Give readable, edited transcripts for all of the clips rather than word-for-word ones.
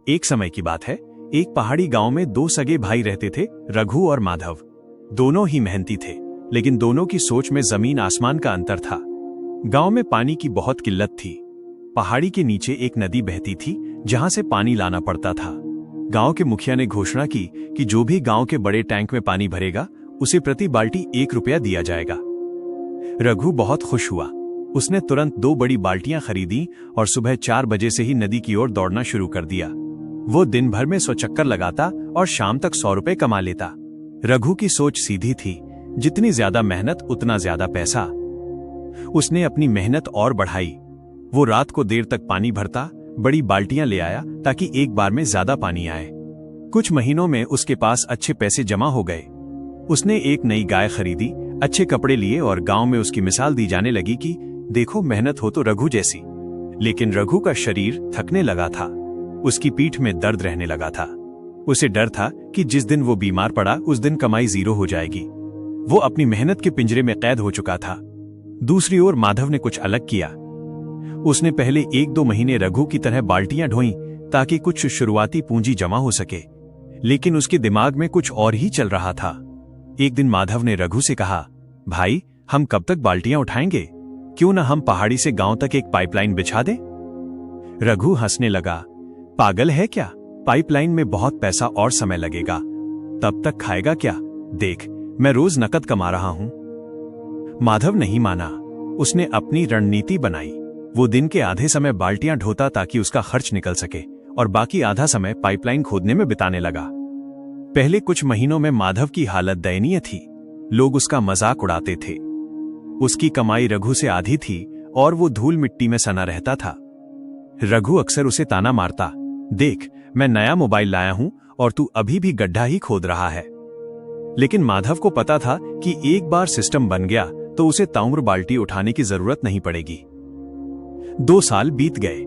एक समय की बात है, एक पहाड़ी गांव में दो सगे भाई रहते थे, रघु और माधव। दोनों ही मेहनती थे, लेकिन दोनों की सोच में जमीन आसमान का अंतर था। गांव में पानी की बहुत किल्लत थी। पहाड़ी के नीचे एक नदी बहती थी, जहां से पानी लाना पड़ता था। गांव के मुखिया ने घोषणा की कि जो भी गांव के बड़े टैंक में पानी भरेगा, उसे प्रति बाल्टी 1 रुपया दिया जाएगा। रघु बहुत खुश हुआ। उसने तुरंत 2 बड़ी बाल्टियां खरीदी और सुबह 4 बजे से ही नदी की ओर दौड़ना शुरू कर दिया। वो दिन भर में 100 चक्कर लगाता और शाम तक 100 रुपए कमा लेता। रघु की सोच सीधी थी, जितनी ज्यादा मेहनत उतना ज्यादा पैसा। उसने अपनी मेहनत और बढ़ाई। वो रात को देर तक पानी भरता, बड़ी बाल्टियां ले आया ताकि एक बार में ज्यादा पानी आए। कुछ महीनों में उसके पास अच्छे पैसे जमा हो गए। उसने एक नई गाय खरीदी, अच्छे कपड़े लिए और गांव में उसकी मिसाल दी जाने लगी कि देखो, मेहनत हो तो रघु जैसी। लेकिन रघु का शरीर थकने लगा था। उसकी पीठ में दर्द रहने लगा था। उसे डर था कि जिस दिन वो बीमार पड़ा, उस दिन कमाई 0 हो जाएगी। वो अपनी मेहनत के पिंजरे में कैद हो चुका था। दूसरी ओर माधव ने कुछ अलग किया। उसने पहले 1-2 महीने रघु की तरह बाल्टियां ढोई ताकि कुछ शुरुआती पूंजी जमा हो सके। लेकिन उसके दिमाग में कुछ और ही चल रहा था। एक दिन माधव ने रघु से कहा, भाई, हम कब तक बाल्टियां उठाएंगे? क्यों ना हम पहाड़ी से गांव तक एक पाइपलाइन बिछा दें? रघु हंसने लगा। पागल है क्या? पाइपलाइन में बहुत पैसा और समय लगेगा। तब तक खाएगा क्या? देख, मैं रोज नकद कमा रहा हूं। माधव नहीं माना। उसने अपनी रणनीति बनाई। वो दिन के आधे समय बाल्टियां ढोता ताकि उसका खर्च निकल सके और बाकी आधा समय पाइपलाइन खोदने में बिताने लगा। पहले कुछ महीनों में माधव की हालत दयनीय थी। लोग उसका मजाक उड़ाते थे। उसकी कमाई रघु से आधी थी और वो धूल मिट्टी में सना रहता था। रघु अक्सर उसे ताना मारता, देख, मैं नया मोबाइल लाया हूं और तू अभी भी गड्ढा ही खोद रहा है। लेकिन माधव को पता था कि एक बार सिस्टम बन गया तो उसे ताउम्र बाल्टी उठाने की जरूरत नहीं पड़ेगी। 2 साल बीत गए।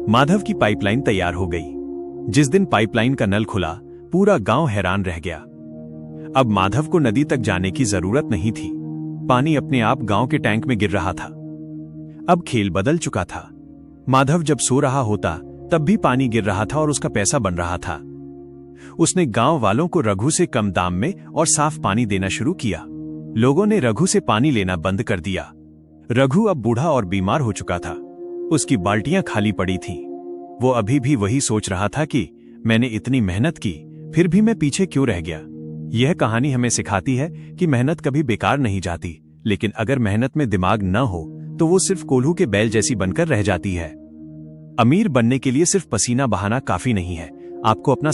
माधव की पाइपलाइन तैयार हो गई। जिस दिन पाइपलाइन का नल खुला, पूरा गांव हैरान रह गया। अब माधव को नदी तक जाने की जरूरत नहीं थी। पानी अपने आप गांव के टैंक में गिर रहा था। अब खेल बदल चुका था। माधव जब सो रहा होता, तब भी पानी गिर रहा था और उसका पैसा बन रहा था। उसने गांव वालों को रघु से कम दाम में और साफ पानी देना शुरू किया। लोगों ने रघु से पानी लेना बंद कर दिया। रघु अब बूढ़ा और बीमार हो चुका था। उसकी बाल्टियां खाली पड़ी थीं। वो अभी भी वही सोच रहा था कि मैंने इतनी मेहनत की, फिर भी मैं पीछे क्यों रह गया। यह कहानी हमें सिखाती है कि मेहनत कभी बेकार नहीं जाती, लेकिन अगर मेहनत में दिमाग न हो तो वो सिर्फ कोल्हू के बैल जैसी बनकर रह जाती है। अमीर बनने के लिए सिर्फ पसीना बहाना काफी नहीं है। आपको अपना